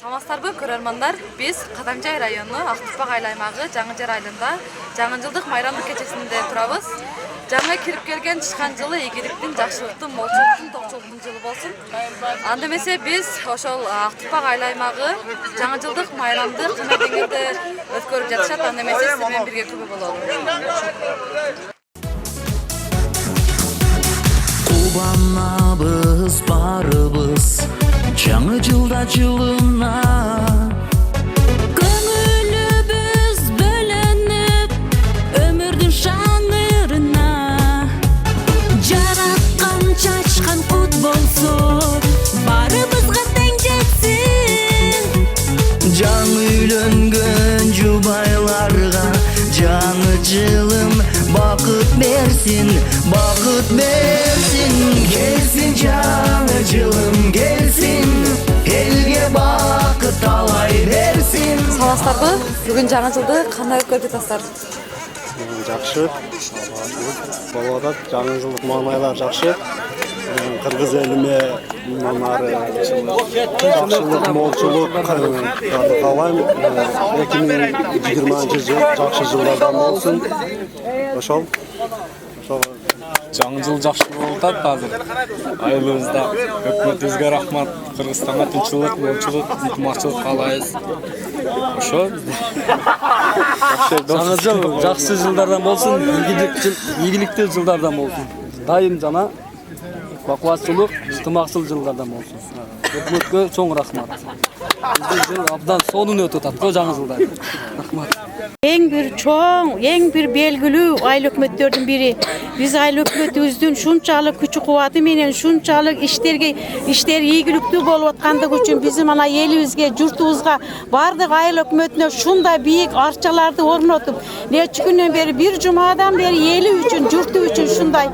Саламатсыздарбы, көрөрмандар. Биз Кадамжай району Актыпак айыл аймагы Жаңы Жер айылында жаңы жылдык майрамдык кечесинде турабыз. Жаңы кирип келген чыккан жылы ийгиликтин, жакшылыктын, молчулуктун, токчулуктун жылы болсун. Анда эмесе биз ошол Актыпак айыл аймагы жаңы жылдык майрамды кандай деңгээлде өткөрүп жатышат, анда эмесе сиз менен бирге күбө бололу. Кубанабыз барыбыз жаңы жылда жылына, көңүлүбүз бөлөнүп өмүрдүн шаңырына. Жараткан чачкан кут болсо барыбызга тең жетсин. Жаңы үйлөнгөн жубайларга жаңы жылым бакыт берсин, бакыт берсин. Келсин жаңы жылым келсин, элге бакыт талай берсин. Саламатсыздарбы? Бүгүн жаңы жылды кандай өткөрүп жатасыздар? Жакшы. Болуп атат. Жаңы жылдык маанайлар жакшы. Кыргыз элиме мынары жакшылык, молчулук каалайм. 2020-жыл жакшы жылдардан болсун. Ошол. Жаңы жыл жакшы болуп атат азыр. Айылыбызда өкмөтүбүзгө рахмат. Кыргызстанга тынччылык, молчулук, ынтымакчылык каалайбыз. Ошо. Жаңы жыл жакшы жылдардан болсун, ийгиликтүү жылдардан болсун. Дайым жана бакубатчылык, ынтымакчыл жылдардан болсун. Өкмөткө чоң рахмат. Биздин жыл абдан сонун өтүп атат го жаңы жылда. Рахмат. Эң бир чоң, эң бир белгилүү айыл өкмөттөрдүн бири. Биз айыл өкмөтүбүздүн шунчалык күчү кубаты менен шунчалык иштери ийгиликтүү болуп аткандыгы үчүн биздин мына элибизге, журтубузга, бардык айыл өкмөтүнө шундай бийик арчаларды орнотуп, нече күндөн бери, бир жумадан бери эли үчүн, журту үчүн шундай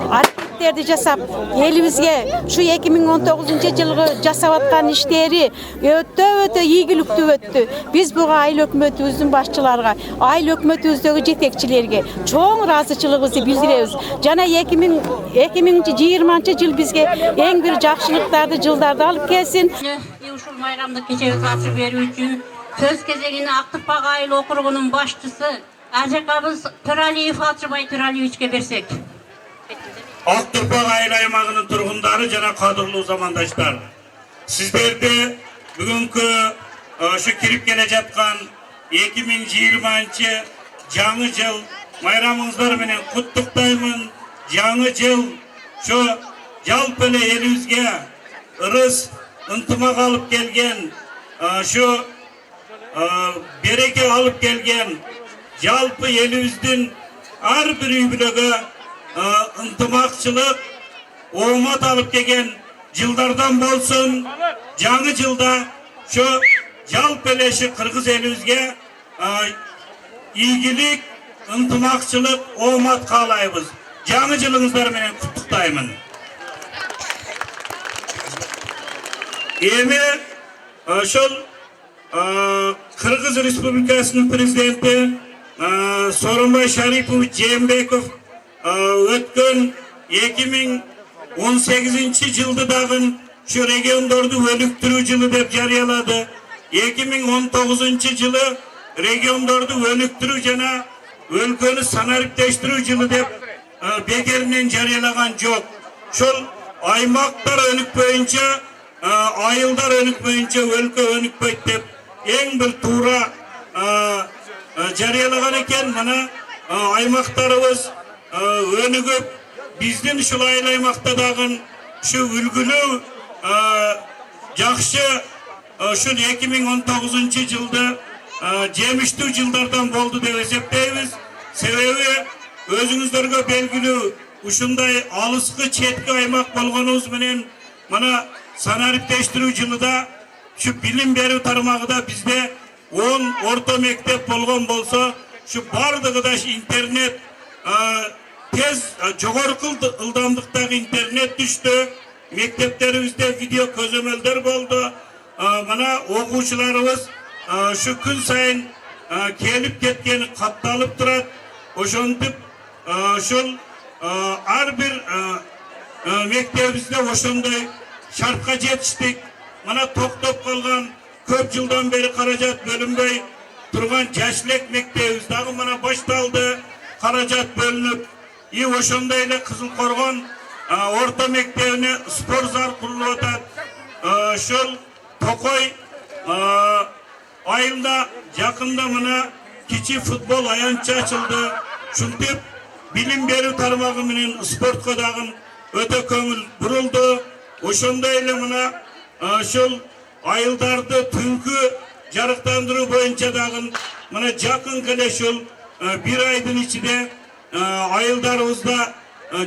аракеттерди жасап, элибизге ушу 2019-жылгы жасап аткан иштери өтө ийгиликтүү өттү. Биз буга айыл өкмөтүбүздүн башчыларга, айыл өкмөтүбүздөгү жетекчилерге чоң ыраазычылыгыбызды билдиребиз. Жана 2020 жыл бизге эң бир жакшылыктарды, жылдарды алып келсин. Ушул майрамдык кечеге катышып берүү үчүн сөз кезегине Актыпак айыл округунун башчысы Ажакабыз Төралиев Алчыбай Төралиевичке берсек. Актыпак айыл аймагынын тургундары жана кадырлуу замандаштар, сиздерди бүгүнкү ошо кирип келе жаткан 2020 жаңы жыл майрамыңыздар менен куттуктаймын. Жаңы жыл ошо жалпы эле элибизге ырыс, ынтымак алып келген, ошо береке алып келген, жалпы элибиздин ар бир үй бүлөгө ынтымакчылык, оомат алып келген жылдардан болсун. Жаңы жылда ошо жалпы эле кыргыз элибизге ийгилик, ынтымакчылык, оомат каалайбыз. Жаңы жылыңыздар менен куттуктаймын. Эми ошол Кыргыз Республикасынын президенти Сооронбай Шарипович Жээнбеков өткөн 2018 жылды дагы şu regiondordu өнүктүрүү жылы деп жарыялады. 2019 жылы regiondordu өнүктүрүү жана өлкөнү санариптештирүү жылы деп бекеринен жарыялаган жок. Ошол аймактар өнүкпөйүнчө, айылдар өнүкпөйүнчө өлкө өнүкпөйт деп эң бир туура жарыялаган экен. Мына аймактарыбыз өнүгүп, биздин ушул айыл аймакта дагы ушу үлгүлүү жакшы ушул 2019 жылды жемиштүү жылдардан болду деп эсептейбиз. Себеби өзүңүздөргө белгилүү ушундай алыскы четки аймак болгонубуз менен мына санариптештирүү жылыда ушу билим берүү тармагында бизде 10 орто мектеп болгон болсо, ушу бардыгы да интернет тез жогорку ылдамдыктагы интернет түштү. Мектептерибизде видео көзөмөлдөр болду. Мына окуучуларыбыз ушу күн сайын келип кеткени катталып турат. Ошентип ушул ар бир мектебибизде ошондой шартка жетиштик. Мына токтоп калган көп көп жылдан бeri қаражат бөлінбей тұрған Жашылек мектебimiz дағы мына башталды, қаражат бөлініп, ошондой эле Кызылкоргон орто мектебине спорт зал курулуп атат. Ошол Токой айылда жакында мына кичи футбол аянчы ачылды. Ушинтип билим берүү тармагы менен спортко дагы өтө көңүл бурулду. Ошондой эле мына ошол айылдарды түнкү жарыктандыруу боюнча дагы мына жакын эле ушул бир айдын ичинде айылдарыбызда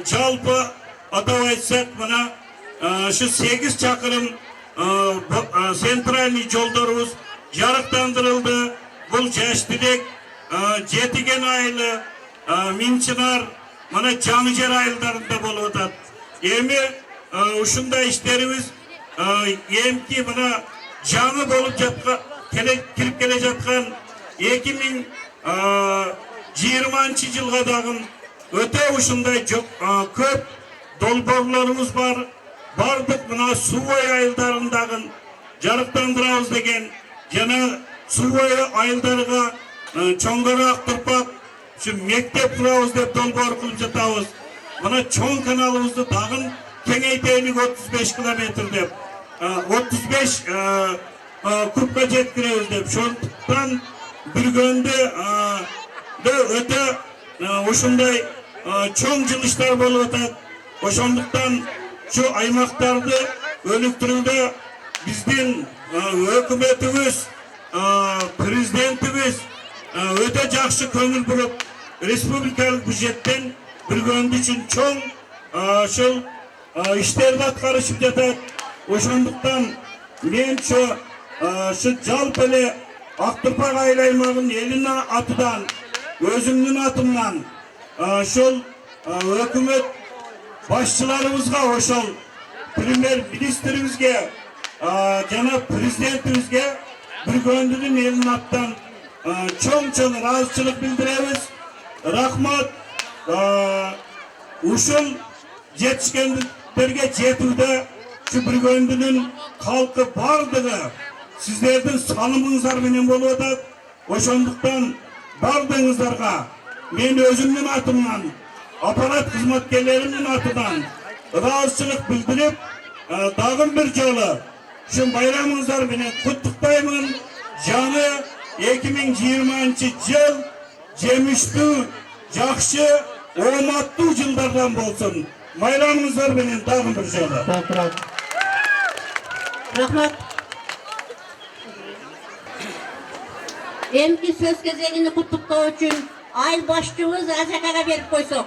жалпы атап айтсак мына şu 8 çakırım sentralni жолдорубуз жарыктандырылды. Бул Жаштилек, Жетиген айылы, Минчинар, мына Жаңыжер айылдарында болуп атат. Эми ушундай иштерибиз эмки мына жаңы болуп кирип келе жаткан 2020-жылга дагы өтө ушундай көп долбоорлорубуз бар. Бардык мына Субой айылдарындагы жарыктандырабыз деген жана Субой айылдарга чоңгораак турпак ушу мектеп курабыз деп долбоор кылып жатабыз. Мына чоң каналыбызды дагы кеңейтелик 35 километр деп 35 кубка жеткиребиз деп. Ошондуктан Бүргөндө өтө ушундай чоң жылыштар болуп атат. Ошондуктан şu аймактарды өнүктүрүүдө биздин өкмөтүбүз, президентибиз өтө жакшы көңүл буруп, республикалык бюджеттен Бүргөндү үчүн чоң ушул иштерди аткарышып жатат. Ошондуктан мен şu жалпы эле Актурпак айыл аймагынын элинин атынан, өзүмдүн атымдан ушул өкмөт başçılarımızga, ошол премьер-министрибизге жана президентибизге Бүргөндүнүн элинин аттан чоң ыраазычылык билдиребиз. Рахмат. Ушул жетишкендиктерге жетүүдө ушу Бүргөндүнүн калкы бардыгы сиздердин салымыңыздар менен болуп атат. Ошондуктан бардыгыңыздарга мен өзүмдүн атымдан, аппарат кызматкерлеринин атынан ыраазычылык билдирип, дагы бир жолу ушул байрамыңыздар менен куттуктаймын. Жаңы 2020-жыл жемиштүү, жакшы, ооматтуу жылдардан болсун. Байрамыңыздар менен дагы бир жолу. Рахмат. Эмки сөз кезегини куттуктоо үчүн айыл башчыбыз Азакага берип койсок.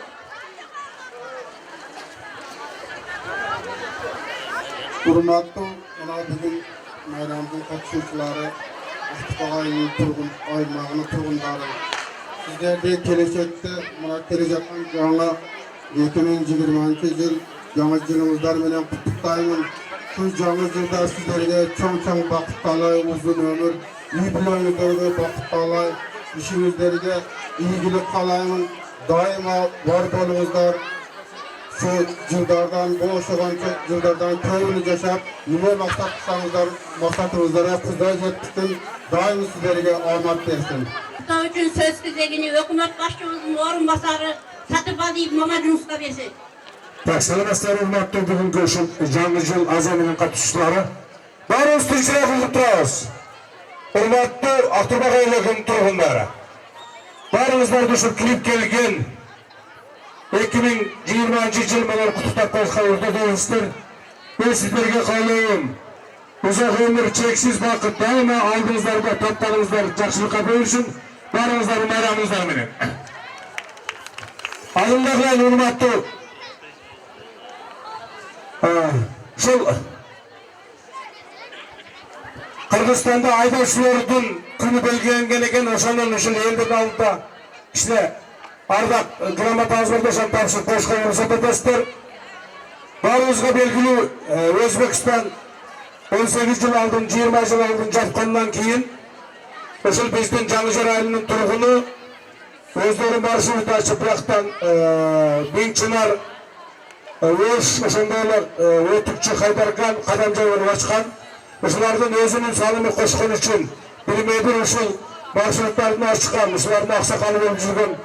Урматтуу мына бүгүн майрамдын катышуучулары, Актурпак айылынын тургун аймагынын тургундары, сиздерди келечекте мына келе жаткан жаңы 2020-жыл жаңы жылыңыздар менен куттуктаймын. Ушул жаңы жылда сиздерге чоң бакыт каалайм, узун өмүр, үй бүлөңүздөргө бакыт каалайм, ишиңиздерге ийгилик каалаймын. Дайыма бар болуңуздар. Şu жылдардан, бошогон жылдардан көбүнү жашап, эмне максат кылсаңыздар, максатыңыздарга Кудай жеткизсин, дайым сиздерге амат берсин. Куттуктоо үчүн сөз кезегини өкмөт башчыбыздын орун басары Сатыбалиев Мамажунуска берсин. Саламатсыздар, урматтуу бүгүнкү ушул жаңы жыл азанынын катышуучулары. Баарыбыз тынчырак кылып турабыз. Урматтуу Актурпак айылынын тургундары. Баарыңыздарды ушул кирип келген 2020-жыл менен куттуктап койсоңуздар, мен сиздерге каалайм. Узак өмүр, чексиз бакыт, дайыма алдыңыздарда таптарыңыздар жакшылыкка беришин, баарыңыздардын майрамыңыздар менен. Алдыңдагы урматтуу ушул Кыргызстанда айдоочулордун күнү белгиленген экен, ошондон ушул элдин алдында иште ардак грамотаңыздардан тапшырып коюшка уруксат этесиздер. Баарыбызга белгилүү, Өзбекстан 18 жыл алдын, 20 жыл алдын жапкандан кийин ушул биздин Жаңыжер айылынын тургуну өздөрү маршрут ачып, бияктан Минчинар, Өш, ошондой эле Өтүкчү, Хайдарган, Кадамжай болуп ачкан. ушулардын өзүнүн салымы кошкон үчүн бириме бир ушул маршруттардын ачкан, ушулардын аксакалы болуп жүргөн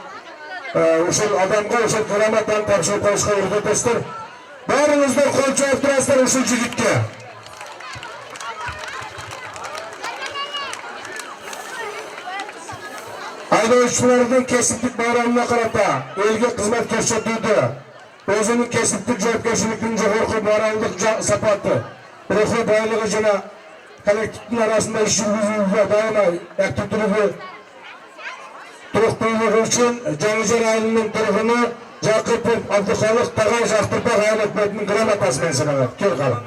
ушул адамга ошол грамотаны тапшырып коюшка уруксат этесиздер. Баарыңыздар кол чаап турасыздар ушул жигитке. Айдоочулардын кесиптик байрамына карата элге кызмат көрсөтүүдө өзүнүн кесиптик жоопкерчилигинин жогорку моралдык сапаты, рухий байлыгы жана коллективдин арасында иш жүргүзүүгө дайыма активдүүлүгү туруктуулугу үчүн Жаңыжер айылынын тургуну Жакыпов Абдыкалык Тагай Жактырбек айыл өкмөтүнүн грамотасы менен саналат. Кел калып.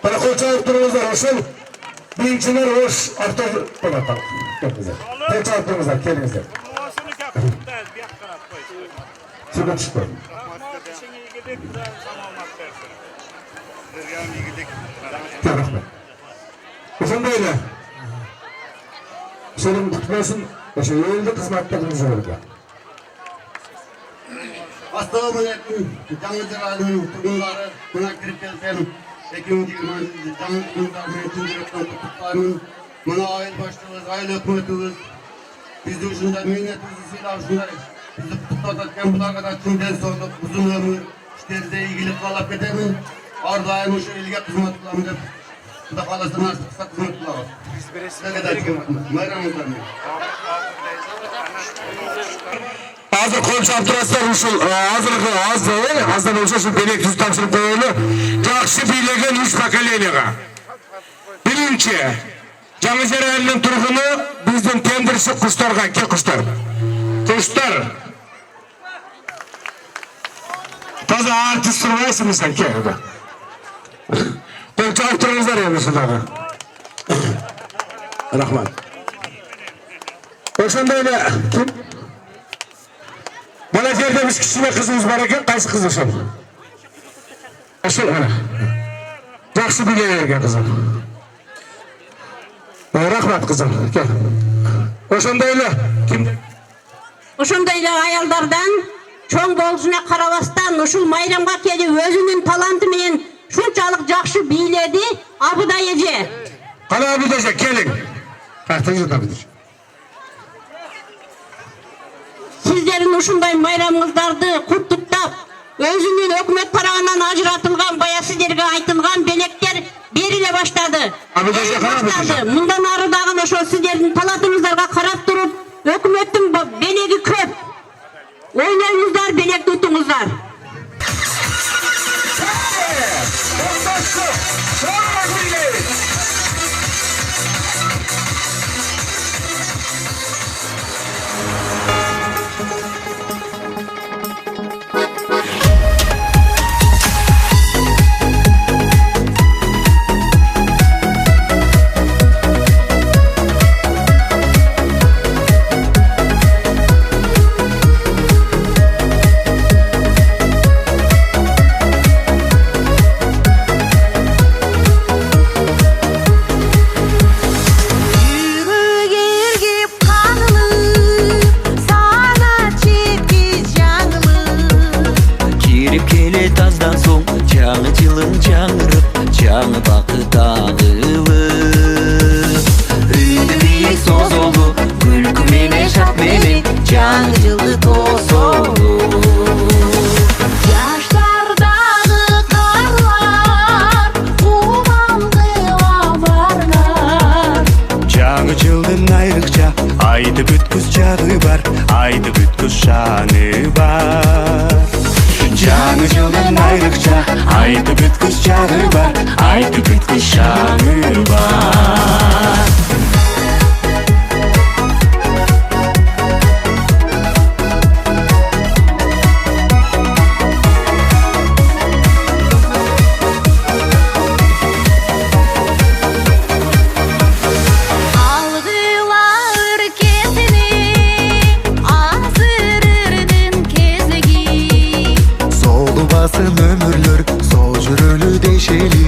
Кол чаап туруңуздар, ошол биринчилер ош авто болот. Кел чаап туруңуздар, келиңиздер. Сүгөт түшпөйт. Ошондой эле сенин күтмөсүн ошо элди кызматта кылып жүргөн. Ассалаумалейкум, Жаңыжер айылынын тургундары, мына кирип келсем, 2020 жаңы күндөрү менен чын жүрөктөн куттуктаймын. Мына айыл баштыгыбыз, айыл өкмөтүбүз бизди ушундай мээнетибизди сыйлап ушундай бизди куттуктап аткан буларга да чын ден соолук, узун өмүр, иштеринде ийгилик каалап кетемин. Ар дайым ошо элге кызмат кылам деп Кудай кааласа насип кылса кызмат кылабыз. Майрамыңыздар менен. Азыр кол чаап турасыздар, ушул аздан болсо ушул белек түз тапшырып коелу. Жакшы бийлеген 3 поколенияга. Биринчи, Жаңыжер айылынын тургуну биздин тендерчи куштарга, ке куштар. Куштар. Таза артист турбайсыңбы сен, ке. Кол чаап туруңуздар эми ушундагы. Рахмат. Ошондой эле ким? Бана жерде биз кичине кызыбыз бар экен, кайсы кыз ошол? Ошол ана. Жакшы биле берген кызым. Рахмат кызым, кел. Ошондой эле ким? Ошондой эле аялдардан чоң болушуна карабастан ушул майрамга келип өзүнүн таланты менен шунчалык жакшы бийледи Абыдай эже. Кана Абыдай эже, келиң. Кайта жүрдү Абыдай эже. Сиздердин ушундай майрамыңыздарды куттуктап, өзүнүн өкмөт тарабынан ажыратылган, бая сиздерге айтылган белектер бериле баштады. Мындан ары дагы ошо сиздердин талантыңыздарга карап туруп, өкмөттүн белеги көп. Ойнойңуздар, белек тутуңуздар. Aydı bütküz çağı var, aydı bütküz şanı var. Canı yıldan ayrıkça, aydı bütküz çağı var, aydı bütküz şanı var. Ömürler sol jürölü deşeli